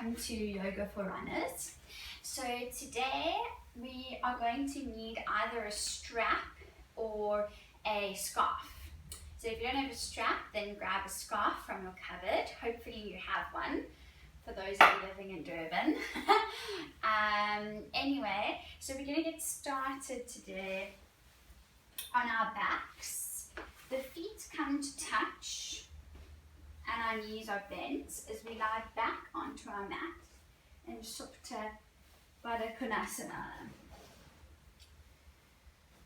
welcome to Yoga for Runners. So today we are going to need either a strap or a scarf. So if you don't have a strap, then grab a scarf from your cupboard. Hopefully you have one for those of you living in Durban. Anyway, so we're going to get started today on our backs. The feet come to touch and our knees are bent as we lie back onto our mat in Supta Baddha Konasana.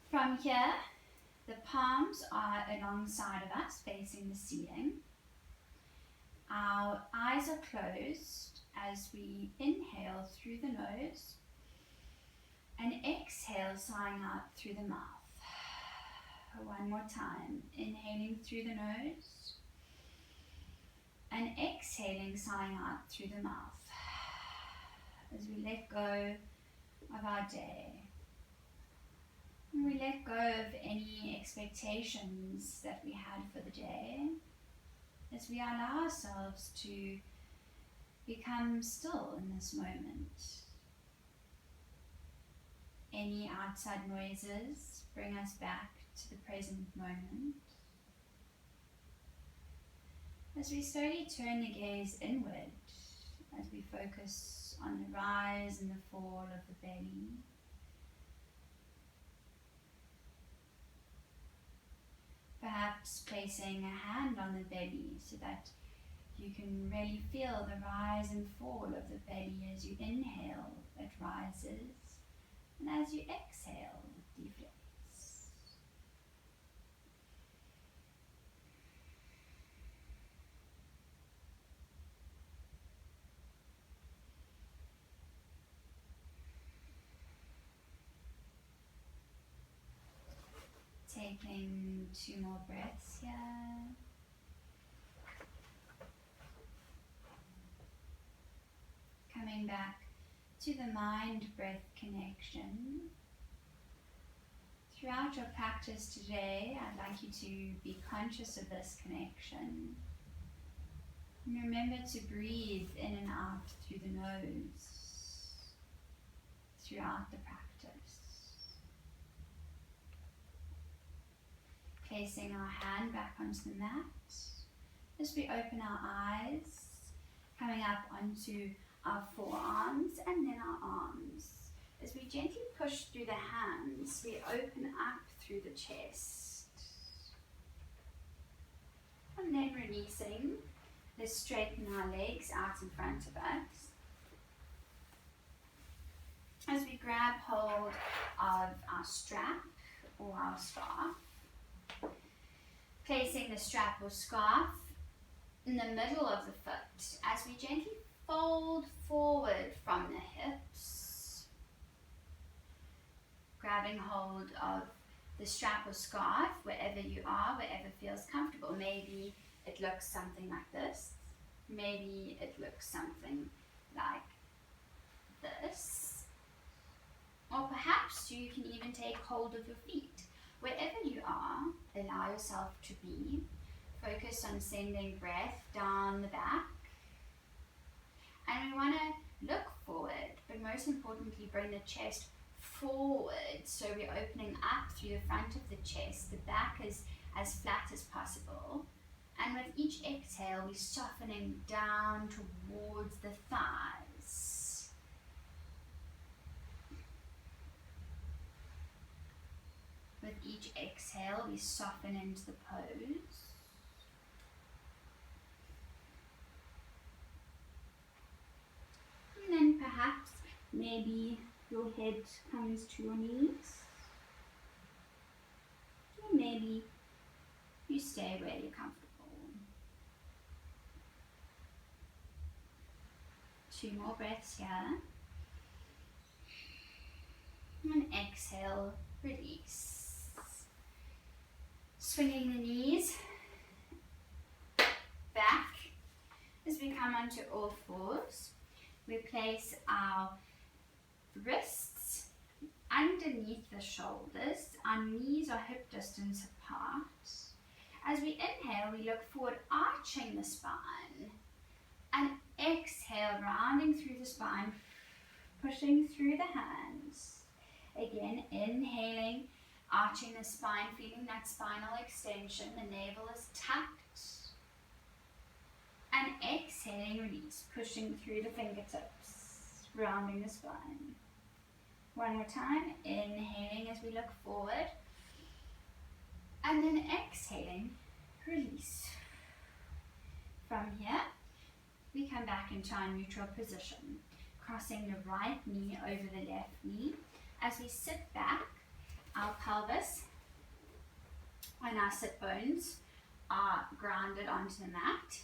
From here, the palms are alongside of us, facing the ceiling. Our eyes are closed as we inhale through the nose and exhale, sighing out through the mouth. One more time, inhaling through the nose and exhaling, sighing out through the mouth as we let go of our day. And we let go of any expectations that we had for the day as we allow ourselves to become still in this moment. Any outside noises bring us back to the present moment. As we slowly turn the gaze inward, as we focus on the rise and the fall of the belly, perhaps placing a hand on the belly so that you can really feel the rise and fall of the belly. As you inhale, it rises, and as you exhale, it deflates. Taking 2 more breaths here. Coming back to the mind-breath connection. Throughout your practice today, I'd like you to be conscious of this connection. And remember to breathe in and out through the nose throughout the practice. Placing our hand back onto the mat as we open our eyes, coming up onto our forearms and then our arms. As we gently push through the hands, we open up through the chest. And then releasing, let's straighten our legs out in front of us. As we grab hold of our strap or our scarf, placing the strap or scarf in the middle of the foot as we gently fold forward from the hips, grabbing hold of the strap or scarf wherever you are, wherever feels comfortable. Maybe it looks something like this, maybe it looks something like this, or perhaps you can even take hold of your feet. Wherever you are, allow yourself to be. Focus on sending breath down the back. And we want to look forward, but most importantly, bring the chest forward. So we're opening up through the front of the chest. The back is as flat as possible. And with each exhale, we're softening down towards the thighs. With each exhale, we soften into the pose. And then perhaps, maybe your head comes to your knees. Or maybe you stay where you're comfortable. 2 more breaths here. And exhale, release. Swinging the knees back as we come onto all fours. We place our wrists underneath the shoulders. Our knees are hip distance apart. As we inhale, we look forward, arching the spine. And exhale, exhale, rounding through the spine, pushing through the hands. Again, inhaling, arching the spine, feeling that spinal extension. The navel is tucked. And exhaling, release, pushing through the fingertips, rounding the spine. One more time, inhaling as we look forward. And then exhaling, release. From here, we come back into our neutral position, crossing the right knee over the left knee. As we sit back, our pelvis and our sit bones are grounded onto the mat.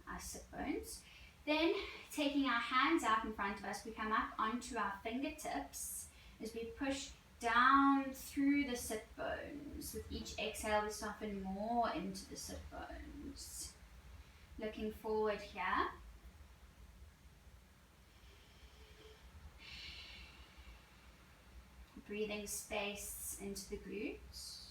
Our sit bones. Then, taking our hands out in front of us, we come up onto our fingertips as we push down through the sit bones. With each exhale, we soften more into the sit bones. Looking forward here. Breathing space into the glutes.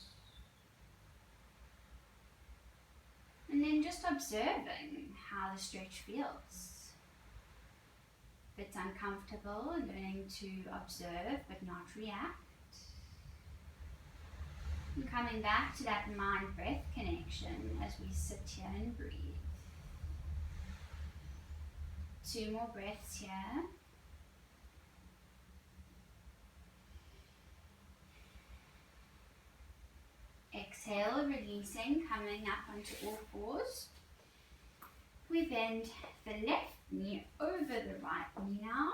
And then just observing how the stretch feels. If it's uncomfortable, learning to observe but not react. And coming back to that mind-breath connection as we sit here and breathe. 2 more breaths here. Exhale, releasing, coming up onto all fours. We bend the left knee over the right knee now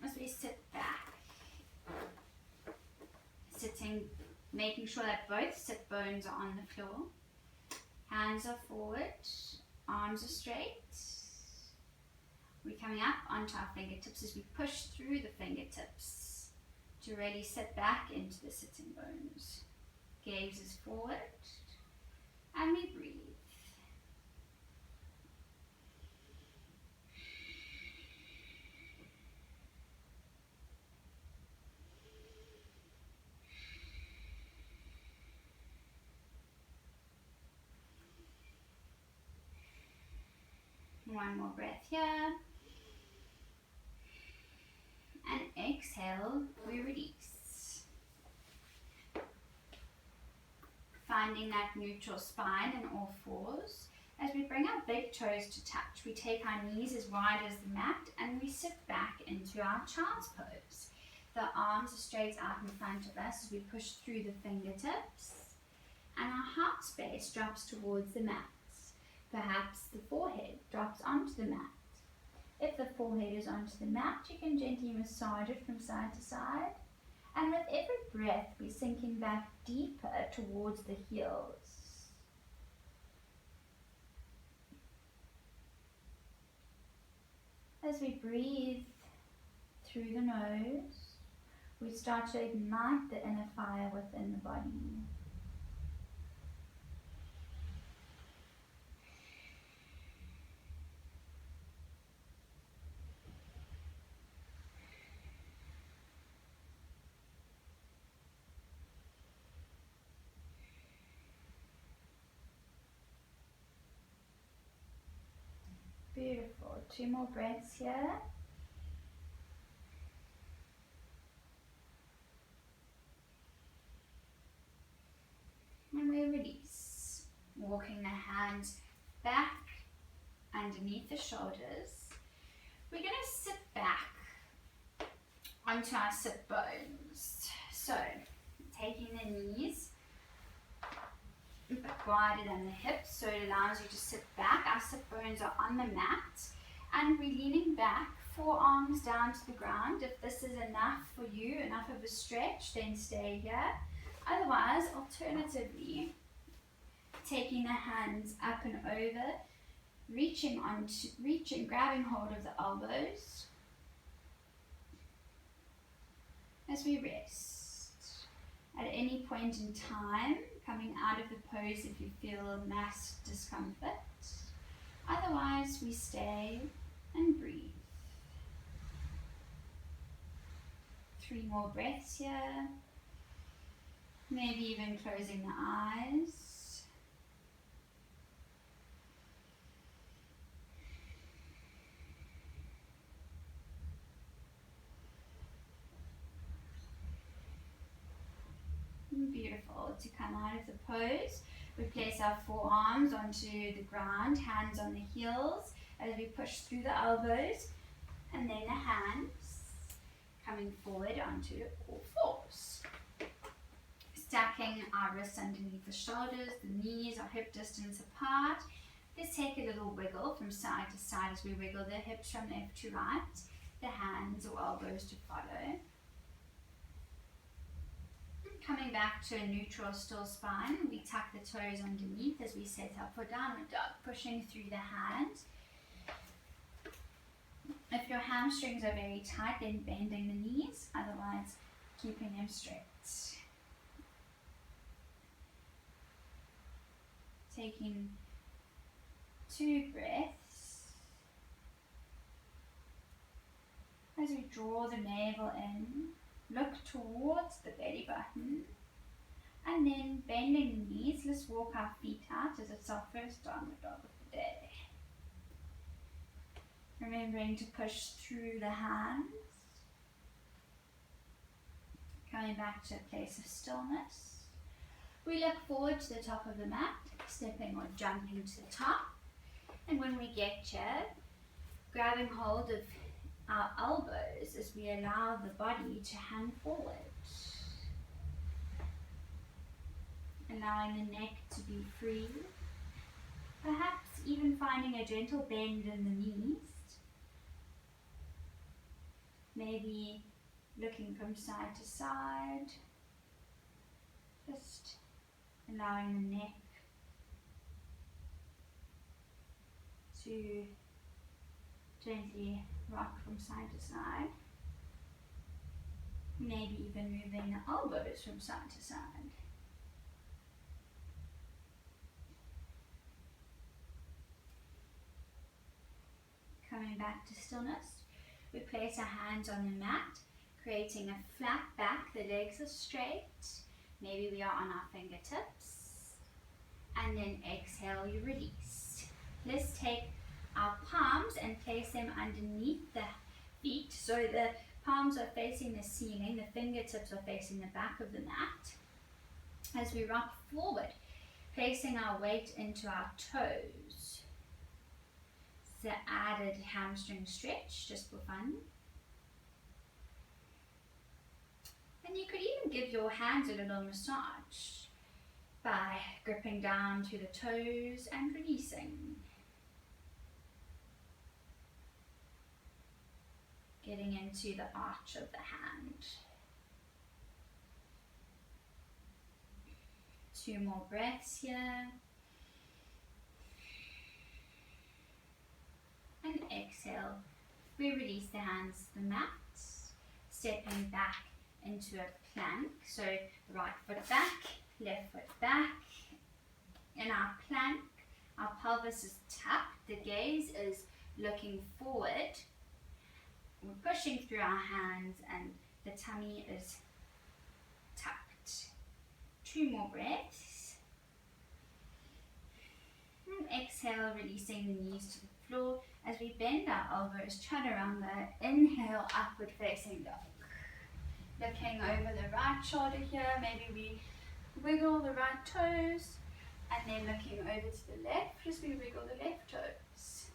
as we sit back. Sitting, making sure that both sit bones are on the floor. Hands are forward, arms are straight. We're coming up onto our fingertips as we push through the fingertips to really sit back into the sitting bones. Gaze is forward, and we breathe. One more breath here. And exhale, we release. Finding that neutral spine in all fours. As we bring our big toes to touch, we take our knees as wide as the mat and we sit back into our child's pose. The arms are straight out in front of us as we push through the fingertips. And our heart space drops towards the mat. Perhaps the forehead drops onto the mat. If the forehead is onto the mat, you can gently massage it from side to side. And with every breath, we're sinking back deeper towards the heels. As we breathe through the nose, we start to ignite the inner fire within the body. Beautiful. 2 more breaths here. And we release. Walking the hands back underneath the shoulders. We're going to sit back onto our sit bones. So, taking the knees a bit wider than the hips, so it allows you to sit back. Our sit bones are on the mat and we're leaning back, forearms down to the ground. If this is enough for you, enough of a stretch, then stay here. Otherwise, alternatively, taking the hands up and over, grabbing hold of the elbows as we rest. At any point in time, coming out of the pose if you feel mass discomfort. Otherwise, we stay and breathe. 3 more breaths here. Maybe even closing the eyes. Beautiful. To come out of the pose, we place our forearms onto the ground, hands on the heels as we push through the elbows, and then the hands coming forward onto all fours. Stacking our wrists underneath the shoulders, the knees are hip distance apart. Let's take a little wiggle from side to side as we wiggle the hips from left to right, the hands or elbows to follow. Coming back to a neutral still spine, we tuck the toes underneath as we set up for downward dog, pushing through the hands. If your hamstrings are very tight, then bending the knees, otherwise keeping them straight. Taking 2 breaths as we draw the navel in. Look towards the belly button, and then bending the knees. Let's walk our feet out as it's our first downward dog of the day. Remembering to push through the hands. Coming back to a place of stillness. We look forward to the top of the mat, stepping or jumping to the top. And when we get here, grabbing hold of our elbows as we allow the body to hang forward. Allowing the neck to be free. Perhaps even finding a gentle bend in the knees. Maybe looking from side to side. Just allowing the neck to gently rock from side to side. Maybe even moving the elbows from side to side. Coming back to stillness, we place our hands on the mat, creating a flat back. The legs are straight. Maybe we are on our fingertips. And then exhale, you release. Let's take our palms and place them underneath the feet so the palms are facing the ceiling, the fingertips are facing the back of the mat. As we rock forward, placing our weight into our toes. It's the added hamstring stretch just for fun. And you could even give your hands a little massage by gripping down to the toes and releasing. Getting into the arch of the hand. 2 more breaths here. And exhale. We release the hands to the mat, stepping back into a plank. So right foot back, left foot back. In our plank, our pelvis is tucked, the gaze is looking forward. We're pushing through our hands and the tummy is tucked. 2 more breaths. And exhale, releasing the knees to the floor as we bend our elbows, chaturanga. Inhale, upward facing dog. Looking over the right shoulder here, maybe we wiggle the right toes, and then looking over to the left as we wiggle the left toes.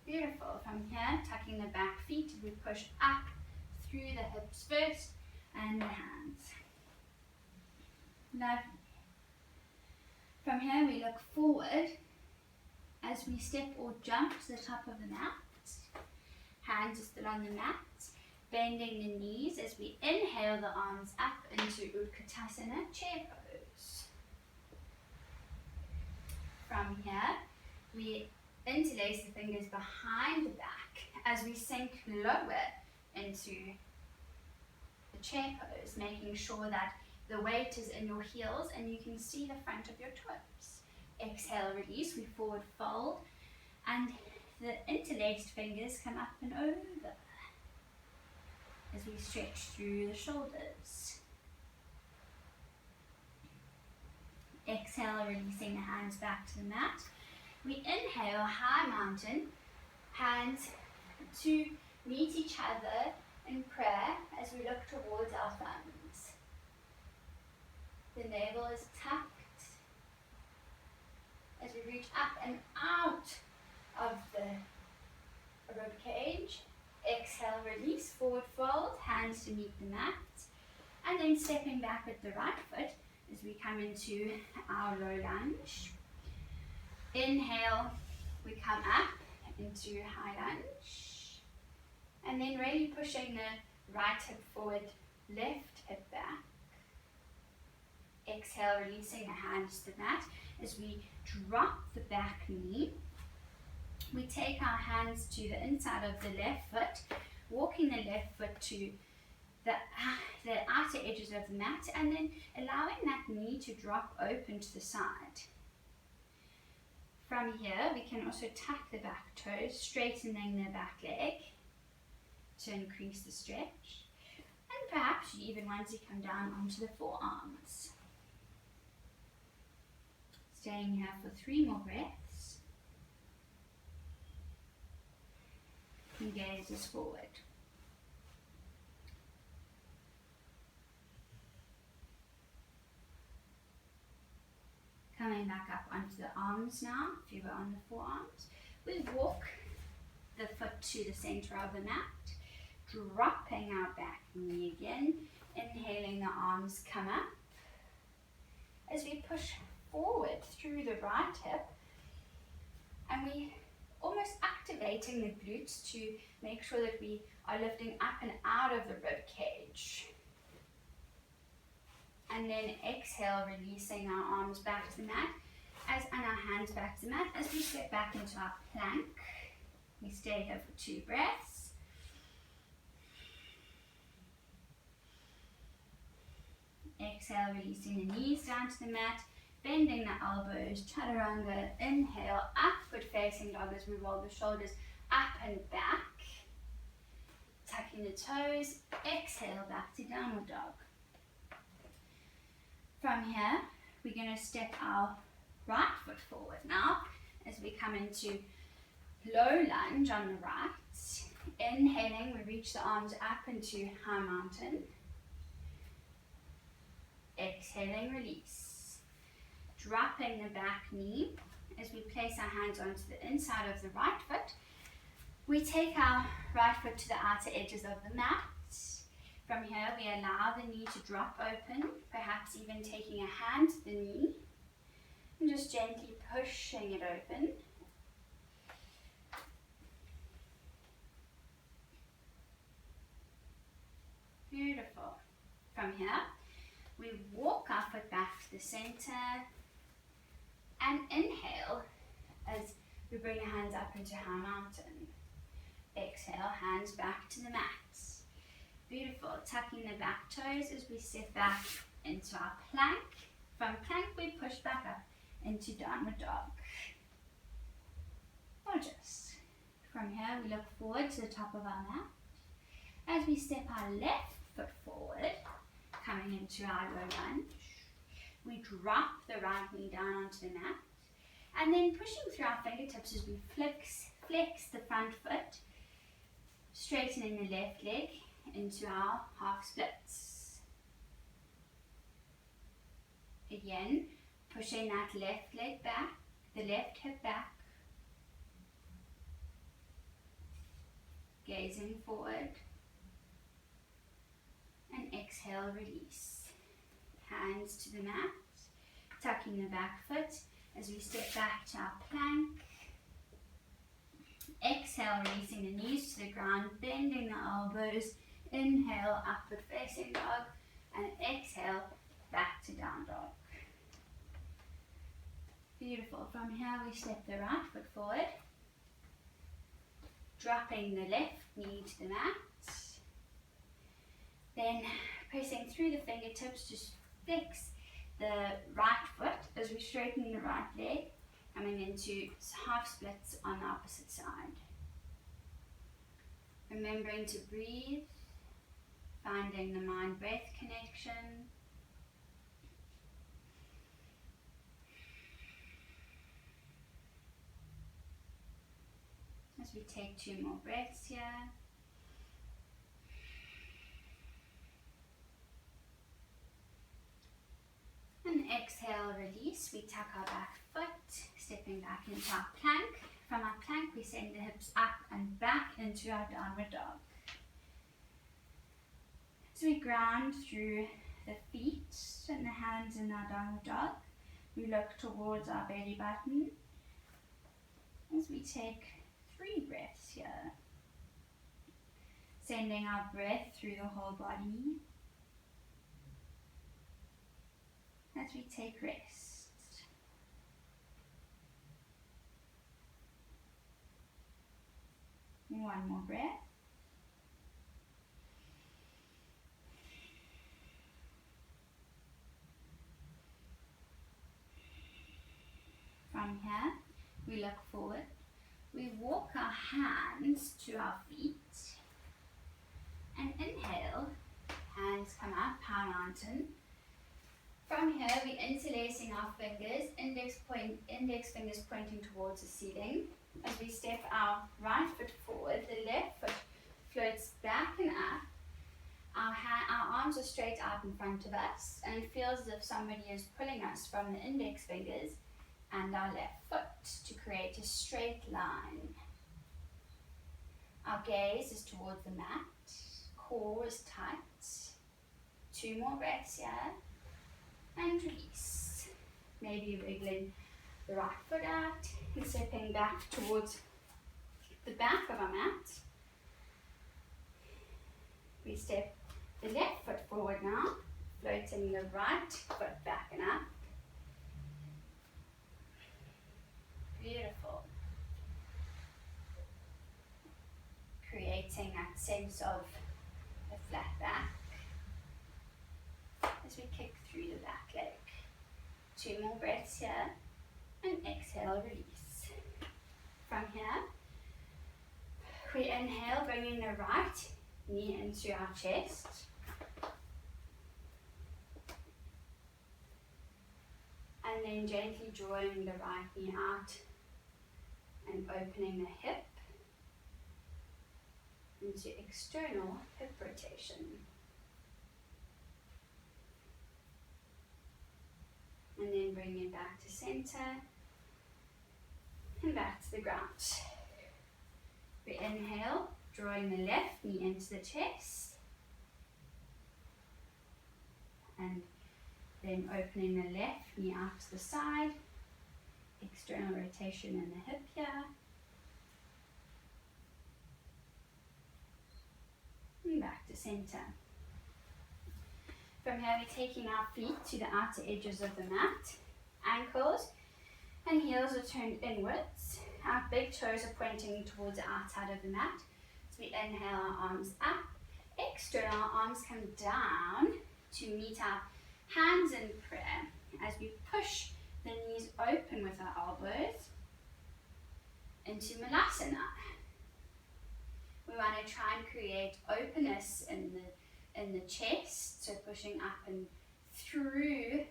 Beautiful. From here, tucking the back feet, we push up through the hips first and the hands. Lovely. From here, we look forward as we step or jump to the top of the mat. Hands are still on the mat. Bending the knees as we inhale the arms up into Utkatasana, chair pose. From here, we interlace the fingers behind the back as we sink lower into the chair pose, making sure that the weight is in your heels and you can see the front of your toes. Exhale, release, we forward fold, and the interlaced fingers come up and over as we stretch through the shoulders. Exhale, releasing the hands back to the mat. We inhale, high mountain, hands to meet each other in prayer as we look towards our thumbs. The navel is tucked. As we reach up and out of the rib cage, exhale, release, forward fold, hands to meet the mat, and then stepping back with the right foot as we come into our low lunge. Inhale, we come up into high lunge, and then really pushing the right hip forward, left hip back. Exhale, releasing the hands to the mat as we drop the back knee. We take our hands to the inside of the left foot, walking the left foot to the outer edges of the mat, and then allowing that knee to drop open to the side. From here, we can also tuck the back toes, straightening the back leg to increase the stretch. And perhaps you even want to come down onto the forearms. Staying here for 3 more breaths. And gazes forward. Coming back up onto the arms now, if you were on the forearms. We walk the foot to the center of the mat, dropping our back knee again, inhaling the arms come up. As we push forward through the right hip, and we almost activating the glutes to make sure that we are lifting up and out of the rib cage. And then exhale, releasing our arms back to the mat, and our hands back to the mat as we step back into our plank. We stay here for 2 breaths. Exhale, releasing the knees down to the mat, bending the elbows, chaturanga. Inhale, upward facing dog as we roll the shoulders up and back. Tucking the toes. Exhale, back to downward dog. From here, we're going to step our right foot forward now as we come into low lunge on the right. Inhaling, we reach the arms up into high mountain. Exhaling, release. Dropping the back knee as we place our hands onto the inside of the right foot. We take our right foot to the outer edges of the mat. From here, we allow the knee to drop open, perhaps even taking a hand to the knee, and just gently pushing it open. Beautiful. From here, we walk our foot back to the center and inhale as we bring our hands up into high mountain. Exhale, hands back to the mat. Beautiful. Tucking the back toes as we step back into our plank. From plank, we push back up into downward dog. Gorgeous. From here, we look forward to the top of our mat. As we step our left foot forward, coming into our low lunge, we drop the right knee down onto the mat, and then pushing through our fingertips as we flex the front foot, straightening the left leg into our half splits. Again, pushing that left leg back, the left hip back, gazing forward, and exhale, release. Hands to the mat, tucking the back foot as we step back to our plank. Exhale, releasing the knees to the ground, bending the elbows. Inhale, upward facing dog, and exhale, back to down dog. Beautiful. From here, we step the right foot forward, dropping the left knee to the mat. Then pressing through the fingertips, just flex the right foot as we straighten the right leg, coming into half splits on the opposite side. Remembering to breathe, finding the mind-breath connection. As we take 2 more breaths here. exhale, release. We tuck our back foot, stepping back into our plank. From our plank, we send the hips up and back into our downward dog. So we ground through the feet and the hands in our downward dog. We look towards our belly button as we take 3 breaths here. Sending our breath through the whole body as we take rest. One more breath. From here, we look forward. We walk our hands to our feet and inhale, hands come up, high mountain. From here, we're interlacing our fingers, index fingers pointing towards the ceiling. As we step our right foot forward, the left foot floats back and up. Our arms are straight out in front of us, and it feels as if somebody is pulling us from the index fingers and our left foot to create a straight line. Our gaze is towards the mat, core is tight. 2 more breaths here, and release. Maybe wriggling the right foot out and stepping back towards the back of our mat. We step the left foot forward now, floating the right foot back and up. Beautiful. Creating that sense of a flat back as we kick through the back leg. 2 more breaths here, and exhale, release. From here, we inhale, bringing the right knee into our chest. And then gently drawing the right knee out and opening the hip into external hip rotation. And then bring it back to center and back to the ground. We inhale, drawing the left knee into the chest and then opening the left knee out to the side, external rotation in the hip here. And back to center. From here, we're taking our feet to the outer edges of the mat. Ankles and heels are turned inwards. Our big toes are pointing towards the outside of the mat. So we inhale, our arms up. External, our arms come down to meet our hands in prayer as we push the knees open with our elbows into Malasana. We want to try and create openness in the chest, so pushing up and through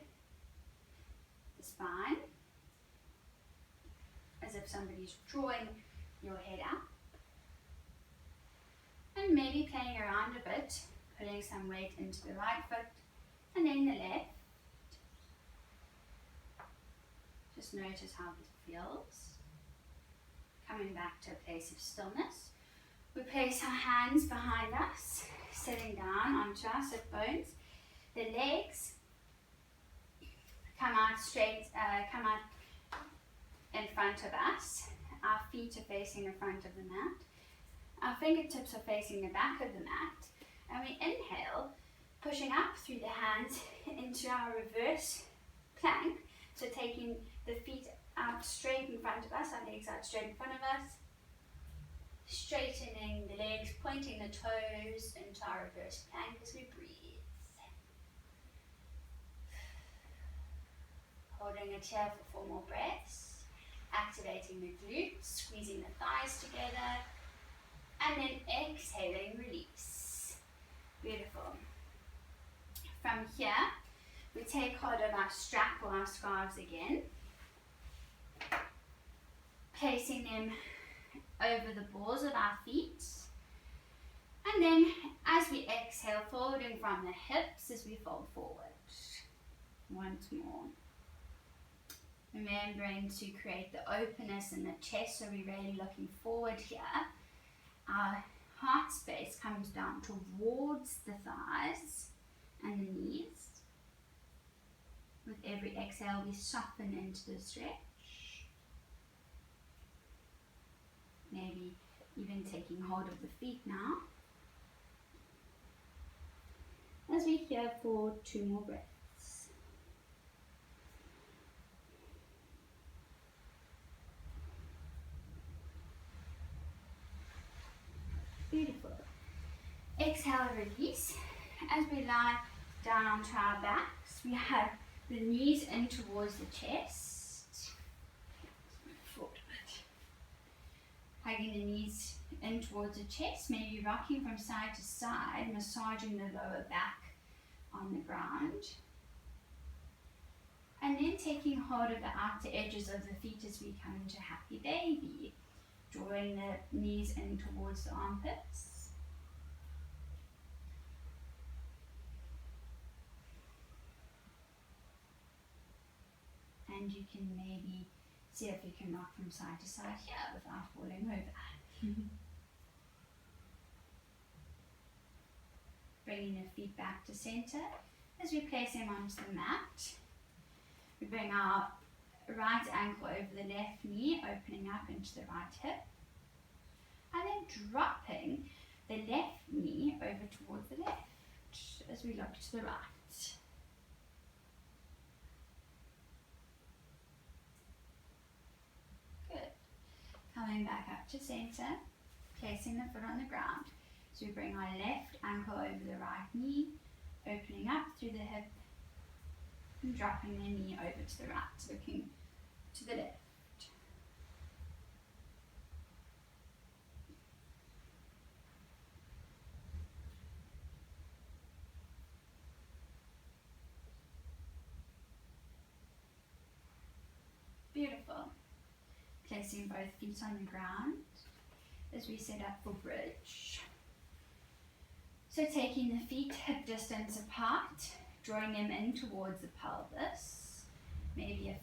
the spine, as if somebody's drawing your head up. And maybe playing around a bit, putting some weight into the right foot and then the left. Just notice how this feels. Coming back to a place of stillness. We place our hands behind us, sitting down onto our sit bones. The legs come out straight, come out in front of us. Our feet are facing the front of the mat. Our fingertips are facing the back of the mat. And we inhale, pushing up through the hands into our reverse plank. So taking the feet out straight in front of us, our legs out straight in front of us. Straightening the legs, pointing the toes into our reverse plank as we breathe. Holding it here for 4 more breaths. Activating the glutes, squeezing the thighs together. And then exhaling, release. Beautiful. From here, we take hold of our strap or our scarves again. Placing them over the balls of our feet. And then as we exhale, folding from the hips as we fold forward. Once more. Remembering to create the openness in the chest, so we're really looking forward here. Our heart space comes down towards the thighs and the knees. With every exhale, we soften into the stretch. Maybe even taking hold of the feet now. As we're here for 2 more breaths. Beautiful. Exhale, release. As we lie down onto our backs, we have the knees in towards the chest. Forward a bit. Hugging the knees in towards the chest, maybe rocking from side to side, massaging the lower back on the ground. And then taking hold of the outer edges of the feet as we come into happy baby. Drawing the knees in towards the armpits. And you can maybe see if you can rock from side to side here without falling over. Bringing the feet back to center as we place them onto the mat. We bring our right ankle over the left knee, opening up into the right hip. And then dropping the left knee over towards the left as we look to the right. Coming back up to center, placing the foot on the ground. So we bring our left ankle over the right knee, opening up through the hip, and dropping the knee over to the right, looking to the left. Beautiful. Placing both feet on the ground as we set up for bridge. So taking the feet hip distance apart, drawing them in towards the pelvis, maybe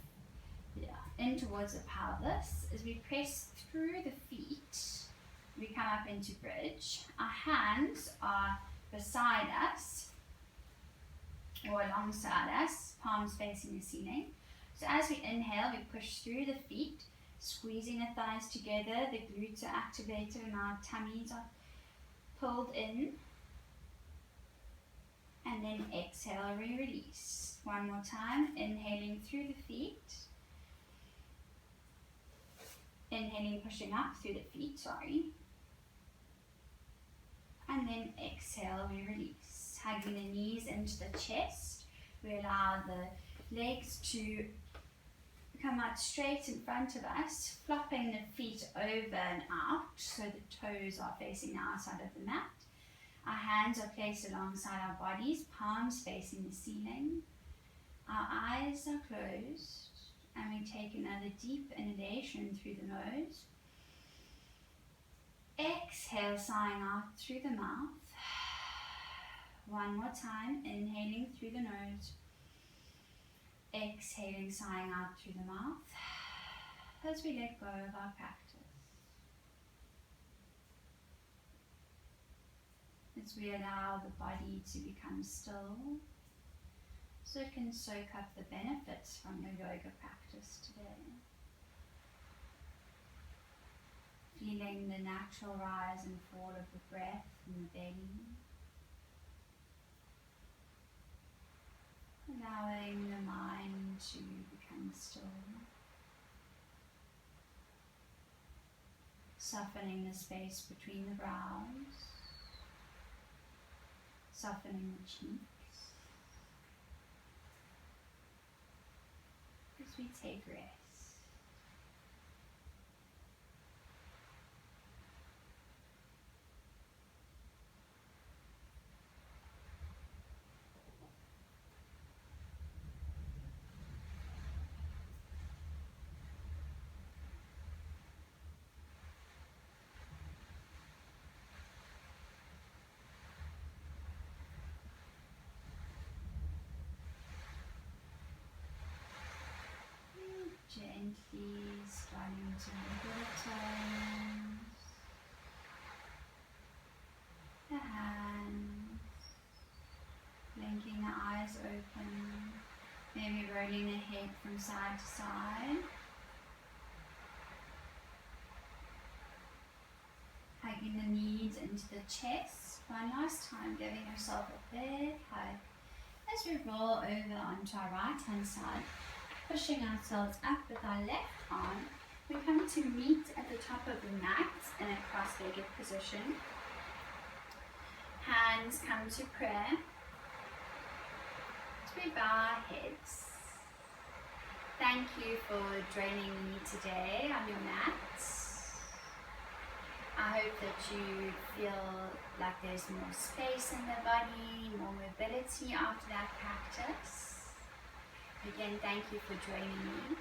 in towards the pelvis. As we press through the feet, we come up into bridge. Our hands are beside us or alongside us, palms facing the ceiling. So as we inhale, we push through the feet, squeezing the thighs together, the glutes are activated and our tummies are pulled in. And then exhale, re-release. One more time, inhaling through the feet. Inhaling, pushing up through the feet, And then exhale, we release. Hugging the knees into the chest. We allow the legs to come out straight in front of us, flopping the feet over and out so the toes are facing the outside of the mat. Our hands are placed alongside our bodies, palms facing the ceiling. Our eyes are closed and we take another deep inhalation through the nose. Exhale, sighing out through the mouth. One more time, inhaling through the nose. Exhaling, sighing out through the mouth as we let go of our practice. As we allow the body to become still so it can soak up the benefits from your yoga practice today. Feeling the natural rise and fall of the breath in the belly. Allowing the mind to become still. Softening the space between the brows. Softening the cheeks. As we take rest. over the toes, the hands, blinking the eyes open, maybe rolling the head from side to side. Hugging the knees into the chest. One last time, giving yourself a big hug as we roll over onto our right hand side, pushing ourselves up with our left arm. We come to meet at the top of the mat in a cross-legged position. Hands come to prayer. As we bow our heads. Thank you for joining me today on your mat. I hope that you feel like there's more space in the body, more mobility after that practice. Again, thank you for joining me.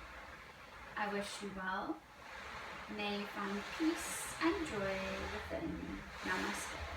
I wish you well. May you find peace and joy within. Namaste.